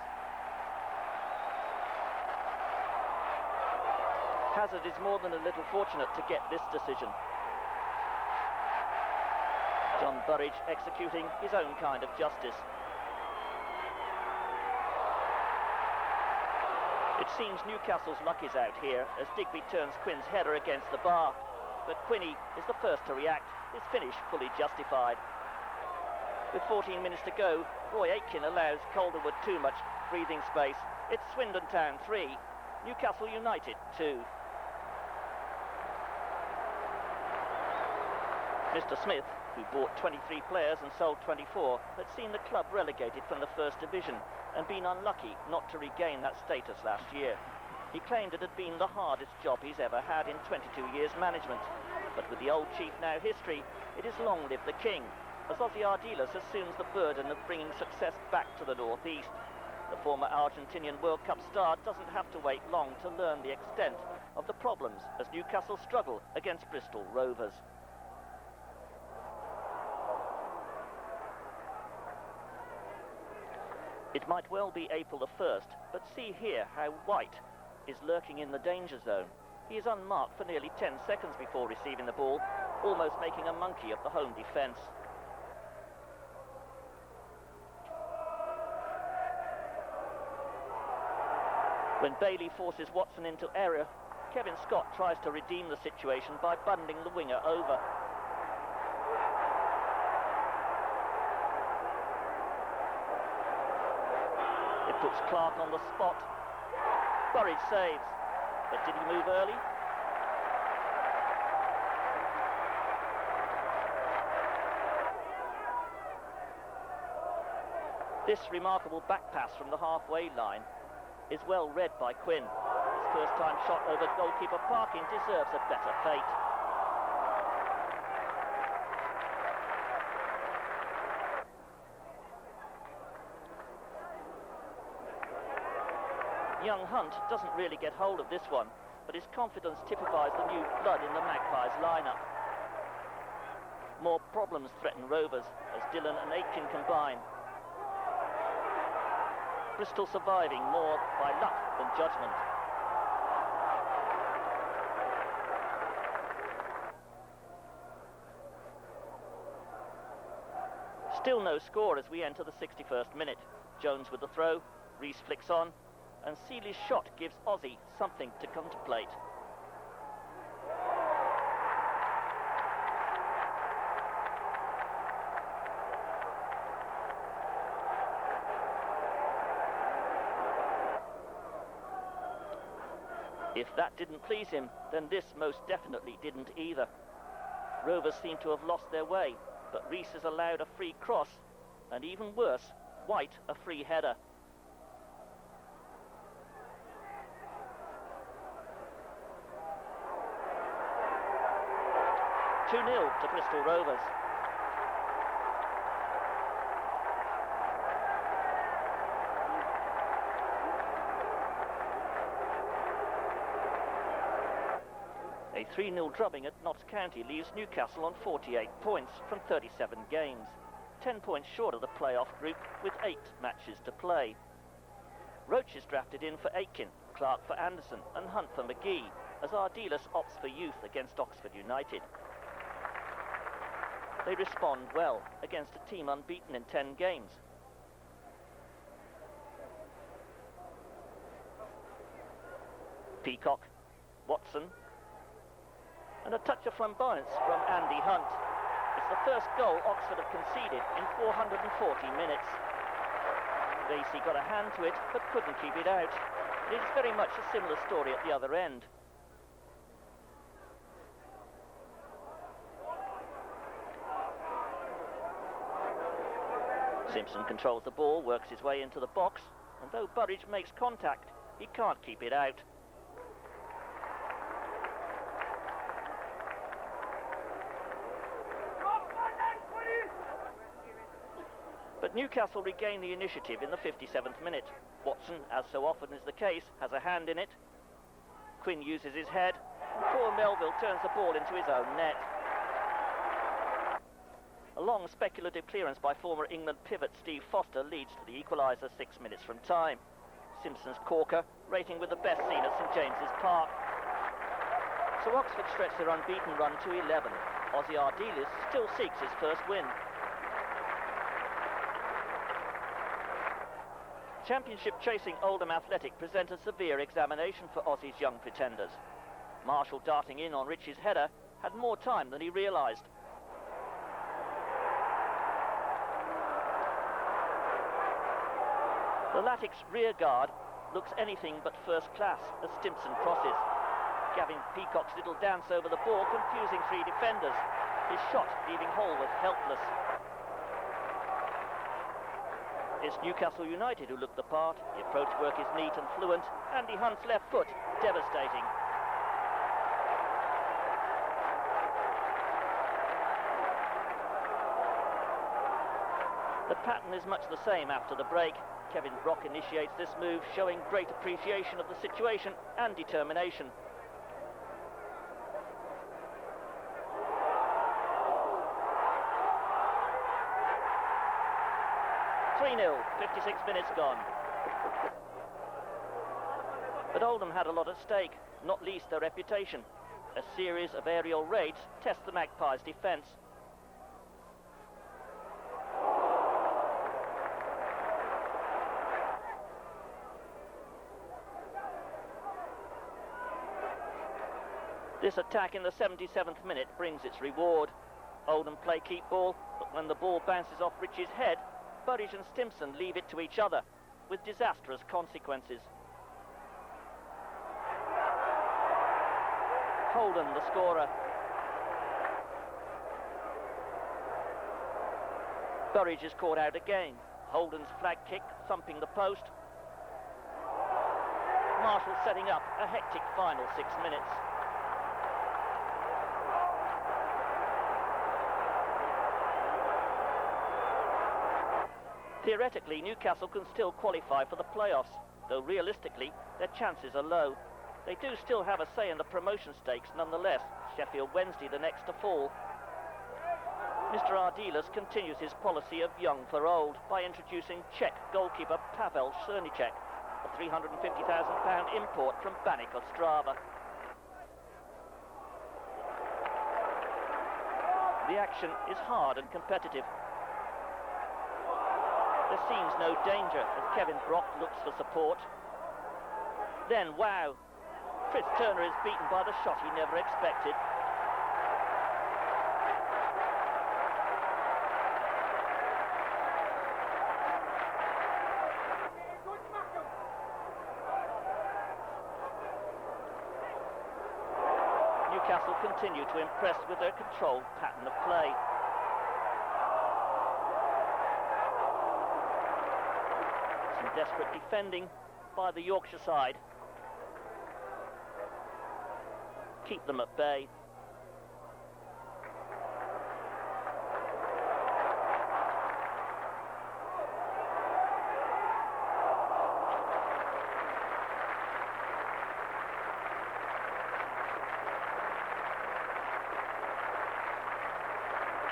Hazard is more than a little fortunate to get this decision. John Burridge executing his own kind of justice. It seems Newcastle's luck is out here as Digby turns Quinn's header against the bar. But Quinny is the first to react, his finish fully justified. With 14 minutes to go, Roy Aitken allows Calderwood too much breathing space. It's Swindon Town 3, Newcastle United 2. Mr Smith, who bought 23 players and sold 24, had seen the club relegated from the First Division and been unlucky not to regain that status last year. He claimed it had been the hardest job he's ever had in 22 years management. But with the old chief now history, it is long live the king, as Ozzy Ardiles assumes the burden of bringing success back to the northeast. The former Argentinian World Cup star doesn't have to wait long to learn the extent of the problems as Newcastle struggle against Bristol Rovers. It might well be April the 1st, but see here how White is lurking in the danger zone. He is unmarked for nearly 10 seconds before receiving the ball, almost making a monkey of the home defence. When Bailey forces Watson into error, Kevin Scott tries to redeem the situation by bundling the winger over. It puts Clark on the spot. Burridge saves. But did he move early? This remarkable back pass from the halfway line is well read by Quinn. His first time shot over goalkeeper Parkin deserves a better fate. Young Hunt doesn't really get hold of this one, but his confidence typifies the new blood in the Magpies lineup. More problems threaten Rovers as Dillon and Aitken combine. Bristol surviving more by luck than judgment. Still no score as we enter the 61st minute. Jones with the throw, Rees flicks on, and Seeley's shot gives Aussie something to contemplate. If that didn't please him, then this most definitely didn't either. Rovers seem to have lost their way, but Rees has allowed a free cross, and even worse, White a free header. Two 2-0 to Bristol Rovers. A 3-0 drubbing at Notts County leaves Newcastle on 48 points from 37 games, 10 points short of the playoff group with 8 matches to play. Roach is drafted in for Aitken, Clark for Anderson and Hunt for McGee, as Ardiles opts for youth against Oxford United. They respond well against a team unbeaten in 10 games. Peacock, Watson, and a touch of flamboyance from Andy Hunt. It's the first goal Oxford have conceded in 440 minutes. Vasey got a hand to it, but couldn't keep it out. It is very much a similar story at the other end. Simpson controls the ball, works his way into the box, and though Burridge makes contact, he can't keep it out. But Newcastle regain the initiative in the 57th minute. Watson, as so often is the case, has a hand in it. Quinn uses his head, and poor Melville turns the ball into his own net. A long speculative clearance by former England pivot Steve Foster leads to the equaliser 6 minutes from time. Simpson's corker, rating with the best seen at St James's Park. So Oxford stretch their unbeaten run to 11. Ozzy Ardiles still seeks his first win. Championship chasing Oldham Athletic present a severe examination for Aussie's young pretenders. Marshall, darting in on Richie's header, had more time than he realised. The Latics rear guard looks anything but first class as Stimson crosses. Gavin Peacock's little dance over the ball confusing three defenders. His shot leaving Holworth helpless. It's Newcastle United who look the part. The approach work is neat and fluent. Andy Hunt's left foot, devastating. The pattern is much the same after the break. Kevin Brock initiates this move, showing great appreciation of the situation and determination. (3-0), 56 minutes gone. But Oldham had a lot at stake, not least their reputation. A series of aerial raids test the Magpies' defence. This attack in the 77th minute brings its reward. Oldham play keep ball, but when the ball bounces off Richie's head, Burridge and Stimson leave it to each other, with disastrous consequences. Holden, the scorer. Burridge is caught out again. Holden's flag kick thumping the post. Marshall setting up a hectic final 6 minutes. Theoretically, Newcastle can still qualify for the playoffs, though realistically, their chances are low. They do still have a say in the promotion stakes nonetheless. Sheffield Wednesday the next to fall. Mr. Ardiles continues his policy of young for old by introducing Czech goalkeeper Pavel Černíček, a £350,000 import from Baník Ostrava. The action is hard and competitive. There seems no danger as Kevin Brock looks for support. Then, wow, Chris Turner is beaten by the shot he never expected. Newcastle continue to impress with their controlled pattern of play. Some desperate defending by the Yorkshire side. Keep them at bay.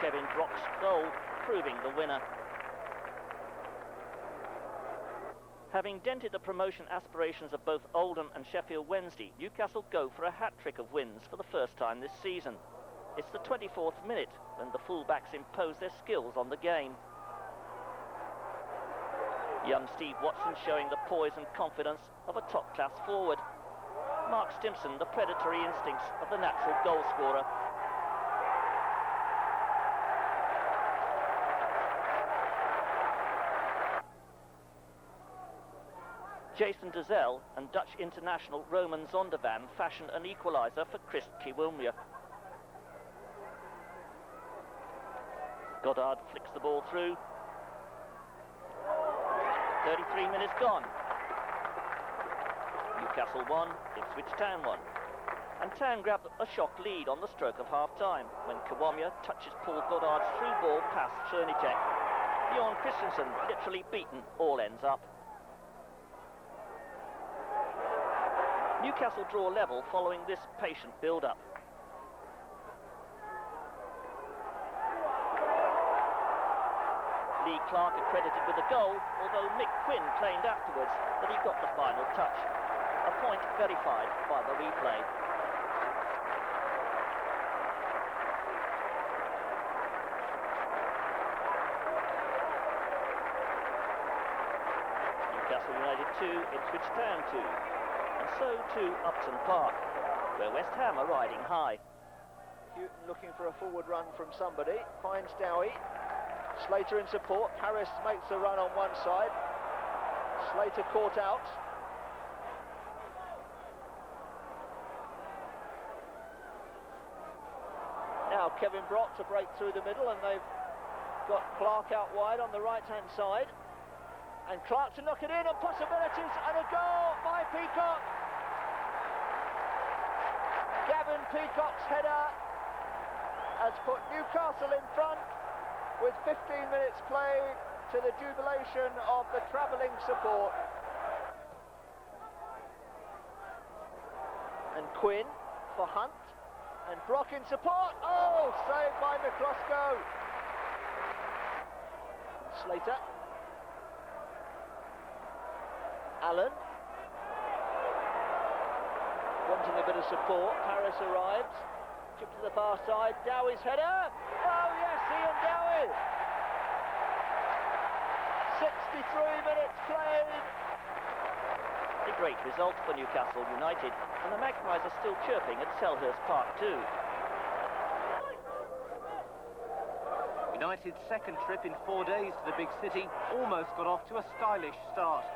Kevin Brock's goal proving the winner. Having dented the promotion aspirations of both Oldham and Sheffield Wednesday, Newcastle go for a hat-trick of wins for the first time this season. It's the 24th minute when the fullbacks impose their skills on the game. Young Steve Watson showing the poise and confidence of a top-class forward. Mark Stimson the predatory instincts of the natural goal scorer. Jason Dezelle and Dutch international Roman Zondervan fashioned an equaliser for Chris Kiwilmia. Goddard flicks the ball through. 33 minutes gone. Newcastle 1, Ipswich Town 1. And Town grabbed a shock lead on the stroke of half-time when Kiwilmia touches Paul Goddard's through ball past Černíček. Bjorn Christensen literally beaten all ends up. Newcastle draw level following this patient build-up. Lee Clark accredited with the goal, although Mick Quinn claimed afterwards that he got the final touch. A point verified by the replay. Newcastle United 2, Ipswich Town 2. And so to Upton Park, where West Ham are riding high. Houghton looking for a forward run from somebody, finds Dowie. Slater in support, Harris makes a run on one side. Slater caught out. Now Kevin Brock to break through the middle, and they've got Clark out wide on the right-hand side. And Clark to knock it in, and possibilities, and a goal by Peacock. Gavin Peacock's header has put Newcastle in front with 15 minutes played, to the jubilation of the travelling support. And Quinn for Hunt, and Brock in support. Oh, saved by McCloskey. Slater. Allen, wanting a bit of support. Harris arrives, chip to the far side. Dowie's header. Oh yes, Ian Dowie. 63 minutes played. A great result for Newcastle United, and the Magpies are still chirping at Selhurst Park too. United's second trip in 4 days to the big city almost got off to a stylish start.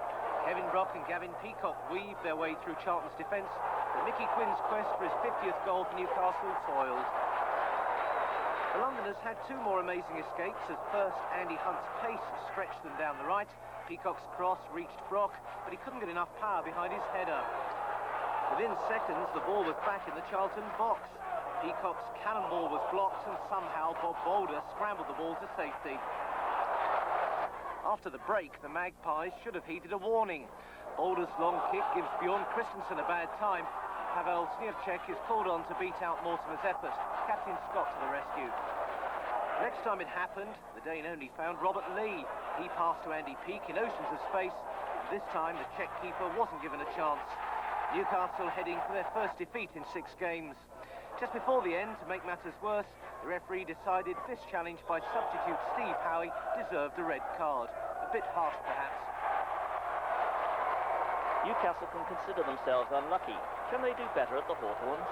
Kevin Brock and Gavin Peacock weave their way through Charlton's defence, but Mickey Quinn's quest for his 50th goal for Newcastle foiled. The Londoners had two more amazing escapes as first Andy Hunt's pace stretched them down the right. Peacock's cross reached Brock, but he couldn't get enough power behind his header. Within seconds, the ball was back in the Charlton box. Peacock's cannonball was blocked, and somehow Bob Boulder scrambled the ball to safety. After the break, the Magpies should have heeded a warning. Boulder's long kick gives Bjorn Christensen a bad time. Pavel Snievcek is called on to beat out Mortimer's effort. Captain Scott to the rescue. Next time it happened, the Dane only found Robert Lee. He passed to Andy Peake in oceans of space. This time, the Czech keeper wasn't given a chance. Newcastle heading for their first defeat in 6 games. Just before the end, to make matters worse, the referee decided this challenge by substitute Steve Howie deserved a red card. A bit harsh, perhaps. Newcastle can consider themselves unlucky. Can they do better at the Hawthorns?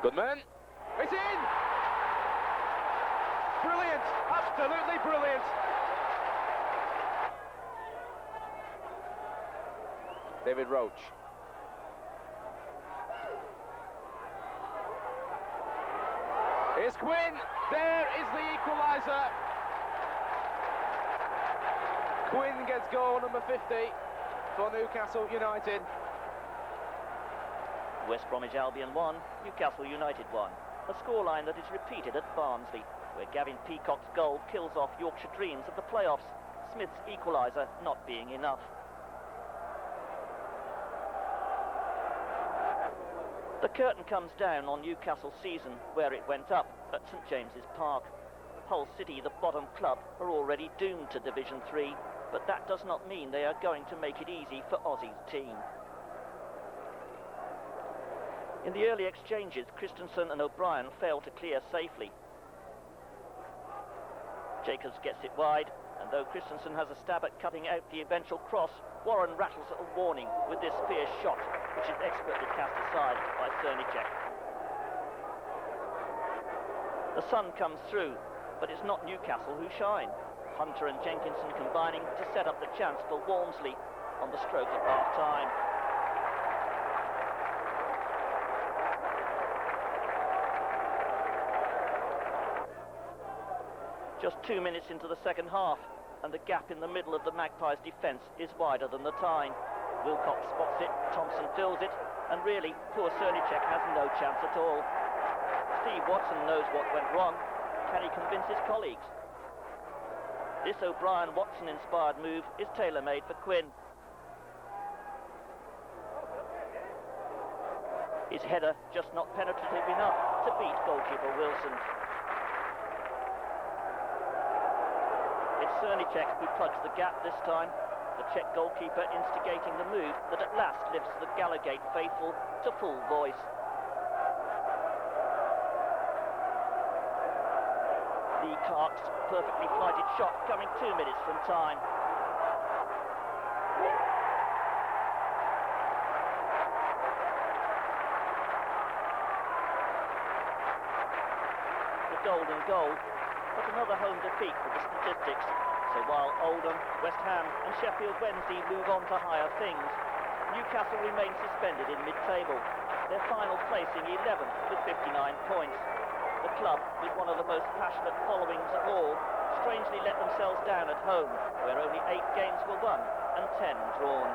Good man. It's in! Brilliant! Absolutely brilliant! David Roach. Here's Quinn. There is the equaliser. Quinn gets goal number 50 for Newcastle United. West Bromwich Albion 1, Newcastle United 1. A scoreline that is repeated at Barnsley, where Gavin Peacock's goal kills off Yorkshire dreams of the playoffs, Smith's equaliser not being enough. The curtain comes down on Newcastle's season, where it went up at St James's Park. Hull City, the bottom club, are already doomed to Division 3, but that does not mean they are going to make it easy for Aussie's team. In the early exchanges, Christensen and O'Brien fail to clear safely. Jacobs gets it wide, and though Christensen has a stab at cutting out the eventual cross, Warren rattles a warning with this fierce shot, which is expertly cast aside by Cernicek. The sun comes through, but it's not Newcastle who shine. Hunter and Jenkinson combining to set up the chance for Walmsley on the stroke of half-time. Just 2 minutes into the second half, and the gap in the middle of the Magpies' defence is wider than the Tyne. Wilcox spots it, Thompson fills it, and really, poor Cernicek has no chance at all. Steve Watson knows what went wrong. Can he convince his colleagues? This O'Brien-Watson-inspired move is tailor-made for Quinn. His header just not penetrative enough to beat goalkeeper Wilson. It's Cernicek who plugs the gap this time, the Czech goalkeeper instigating the move that at last lifts the Gallagate faithful to full voice. Lee Clark's perfectly flighted shot coming 2 minutes from time. The golden goal, but another home defeat for the statistics. So while Oldham, West Ham and Sheffield Wednesday move on to higher things, Newcastle remain suspended in mid-table, their final placing 11th with 59 points. The club, with one of the most passionate followings of all, strangely let themselves down at home, where only 8 games were won and 10 drawn.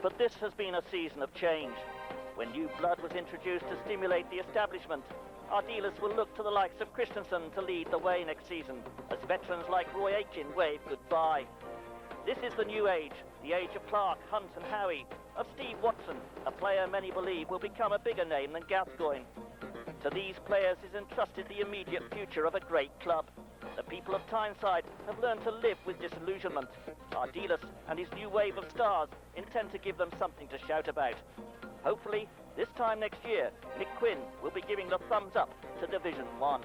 But this has been a season of change. When new blood was introduced to stimulate the establishment, our dealers will look to the likes of Christensen to lead the way next season, as veterans like Roy Aitken wave goodbye. This is the new age, the age of Clark, Hunt and Howie, of Steve Watson, a player many believe will become a bigger name than Gascoigne. To these players is entrusted the immediate future of a great club. The people of Tyneside have learned to live with disillusionment. Our dealers and his new wave of stars intend to give them something to shout about. Hopefully, this time next year, Nick Quinn will be giving the thumbs up to Division 1.